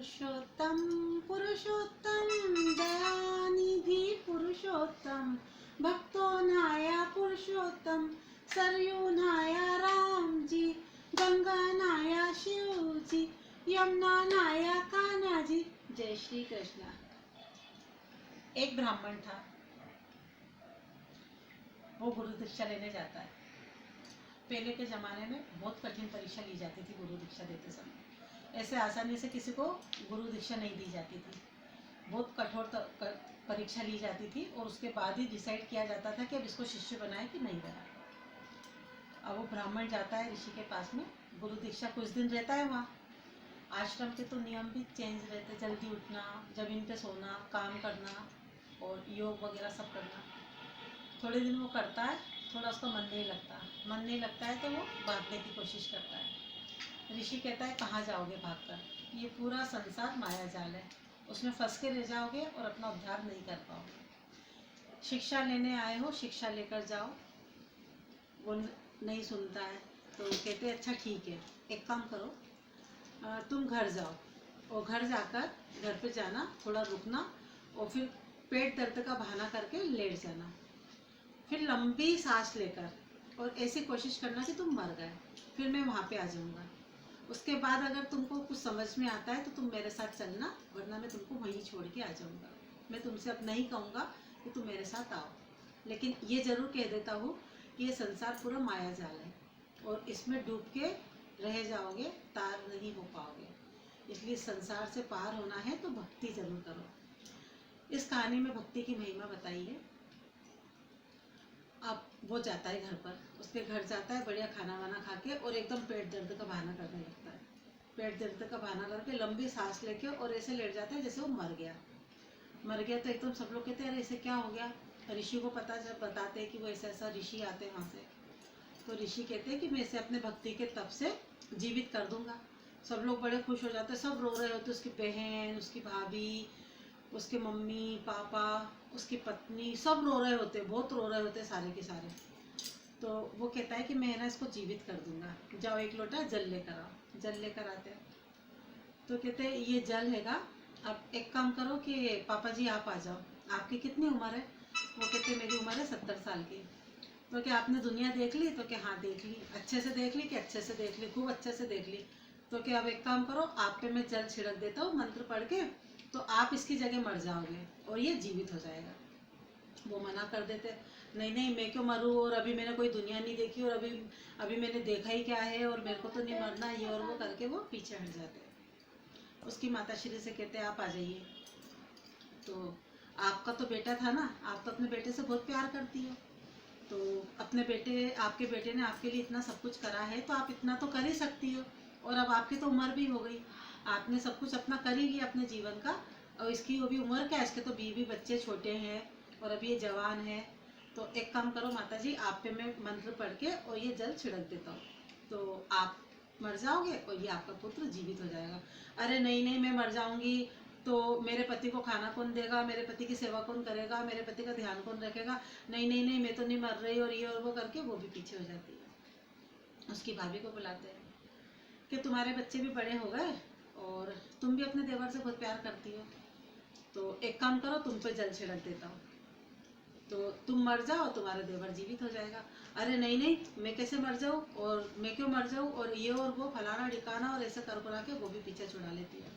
पुरुषोत्तम पुरुषोत्तम दयानिधि पुरुषोत्तम भक्तों नाया पुरुषोत्तम सरयू नाया राम जी गंगा नाया शिव जी यमुना नाया कान्हा जी। जय श्री कृष्ण। एक ब्राह्मण था, वो गुरु दीक्षा लेने जाता है। पहले के ज़माने में बहुत कठिन परीक्षा ली जाती थी गुरु दीक्षा देते समय। ऐसे आसानी से किसी को गुरु दीक्षा नहीं दी जाती थी, बहुत कठोर परीक्षा ली जाती थी और उसके बाद ही डिसाइड किया जाता था कि अब इसको शिष्य बनाए कि नहीं बनाए। अब वो ब्राह्मण जाता है ऋषि के पास में, गुरु दीक्षा कुछ दिन रहता है वहाँ। आश्रम के तो नियम भी चेंज रहते, जल्दी उठना, जमीन पे सोना, काम करना और योग वगैरह सब करना। थोड़े दिन वो करता है, थोड़ा उसका मन नहीं लगता है तो वो भागने की कोशिश करता है। ऋषि कहता है कहाँ जाओगे भागकर, ये पूरा संसार माया जाल है, उसमें फंस के रह जाओगे और अपना उद्धार नहीं कर पाओगे। शिक्षा लेने आए हो, शिक्षा लेकर जाओ। वो नहीं सुनता है तो कहते हैं अच्छा ठीक है, एक काम करो, तुम घर जाओ और घर जाकर घर पे जाना, थोड़ा रुकना और फिर पेट दर्द का बहाना करके लेट जाना, फिर लंबी सांस लेकर और ऐसी कोशिश करना कि तुम मर गए, फिर मैं वहाँ पे आ जाऊँगा। उसके बाद अगर तुमको कुछ समझ में आता है तो तुम मेरे साथ चलना, वरना मैं तुमको वहीं छोड़ के आ जाऊँगा। मैं तुमसे अब नहीं कहूँगा कि तुम मेरे साथ आओ, लेकिन ये ज़रूर कह देता हूँ कि ये संसार पूरा माया जाल है और इसमें डूब के रह जाओगे, तार नहीं हो पाओगे। इसलिए संसार से पार होना है तो भक्ति जरूर करो। इस कहानी में भक्ति की महिमा बताई है। अब वो जाता है घर पर, उसके घर जाता है, बढ़िया खाना वाना खा के और एकदम पेट दर्द का बहाना करने लगता है। पेट दर्द का बहाना करके लंबी सांस लेके और ऐसे लेट जाता है जैसे वो मर गया तो एकदम सब लोग कहते हैं अरे इसे क्या हो गया। ऋषि को पता जब बताते हैं कि वो ऐसा ऋषि आते हैं वहाँ से, तो ऋषि कहते हैं कि मैं इसे अपने भक्ति के तप से जीवित कर दूंगा। सब लोग बड़े खुश हो जाते हैं, सब रो रहे होते, उसकी बहन, उसकी भाभी, उसके मम्मी पापा, उसकी पत्नी, सब रो रहे होते, बहुत रो रहे होते सारे के सारे। तो वो कहता है कि मैं ना इसको जीवित कर दूंगा, जाओ एक लोटा जल लेकर आओ। जल लेकर आते हैं तो कहते हैं ये जल हैगा, अब एक काम करो कि पापा जी आप आ जाओ, आपकी कितनी उम्र है। वो कहते मेरी उम्र है 70 साल की। तो क्या आपने दुनिया देख ली। तो क्या हाँ देख ली। अच्छे से देख ली कि अच्छे से देख ली, खूब अच्छे से देख ली। तो क्या अब एक काम करो, आप पे मैं जल छिड़क देता हूँ मंत्र पढ़ के, तो आप इसकी जगह मर जाओगे और ये जीवित हो जाएगा। वो मना कर देते, नहीं नहीं मैं क्यों मरूँ, और अभी मैंने कोई दुनिया नहीं देखी, और अभी अभी मैंने देखा ही क्या है, और मेरे को तो नहीं मरना, ये और वो करके वो पीछे हट जाते। उसकी माता श्री से कहते आप आ जाइए। तो आपका तो बेटा था ना, आप तो अपने बेटे से बहुत प्यार करती हो, तो अपने बेटे, आपके बेटे ने आपके लिए इतना सब कुछ करा है तो आप इतना तो कर ही सकती हो। और अब आपकी तो उम्र भी हो गई, आपने सब कुछ अपना कर ही लिया अपने जीवन का, और इसकी वो भी उम्र क्या है, इसके तो बीवी बच्चे छोटे हैं और अभी ये जवान है। तो एक काम करो माता जी, आप पे मैं मंत्र पढ़ के और ये जल छिड़क देता हूँ, तो आप मर जाओगे और ये आपका पुत्र जीवित हो जाएगा। अरे नहीं नहीं मैं मर जाऊंगी तो मेरे पति को खाना कौन देगा, मेरे पति की सेवा कौन करेगा, मेरे पति का ध्यान कौन रखेगा, नहीं नहीं नहीं मैं तो नहीं मर रही, और ये और वो करके वो भी पीछे हो जाती है। उसकी भाभी को बुलाते हैं कि तुम्हारे बच्चे भी बड़े हो गए और तुम भी अपने देवर से बहुत प्यार करती हो, तो एक काम करो तुम पे जल छिड़क देता हूँ, तो तुम मर जाओ, तुम्हारा देवर जीवित हो जाएगा। अरे नहीं नहीं मैं कैसे मर जाऊँ, और मैं क्यों मर जाऊँ, और ये और वो फलाना ठिकाना, और ऐसे कर करा के वो भी पीछे छुड़ा लेती है।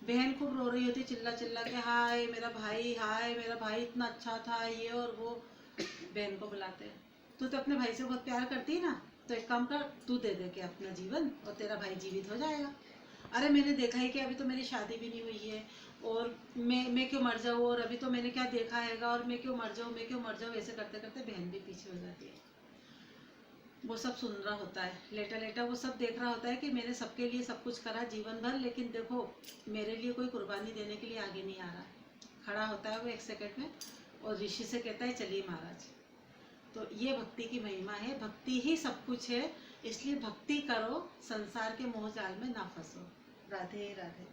बहन खूब रो रही होती, चिल्ला चिल्ला के हाय मेरा भाई, हाय मेरा भाई इतना अच्छा था, ये और वो। बहन को बुलाते हैं, तू तो अपने भाई से बहुत प्यार करती है ना, तो एक काम कर, तू दे दे के अपना जीवन और तेरा भाई जीवित हो जाएगा। अरे मैंने देखा है कि अभी तो मेरी शादी भी नहीं हुई है, और मैं क्यों मर जाऊँ, और अभी तो मैंने क्या देखा हैगा, और मैं क्यों मर जाऊँ, मैं क्यों मर जाऊँ, ऐसे करते करते बहन भी पीछे हो जाती है। वो सब सुन रहा होता है, लेटा लेटा वो सब देख रहा होता है कि मैंने सबके लिए सब कुछ करा जीवन भर, लेकिन देखो मेरे लिए कोई कुर्बानी देने के लिए आगे नहीं आ रहा। खड़ा होता है वो एक सेकंड में और ऋषि से कहता है चलिए महाराज। तो ये भक्ति की महिमा है, भक्ति ही सब कुछ है, इसलिए भक्ति करो, संसार के मोह जाल में ना फंसो। राधे राधे।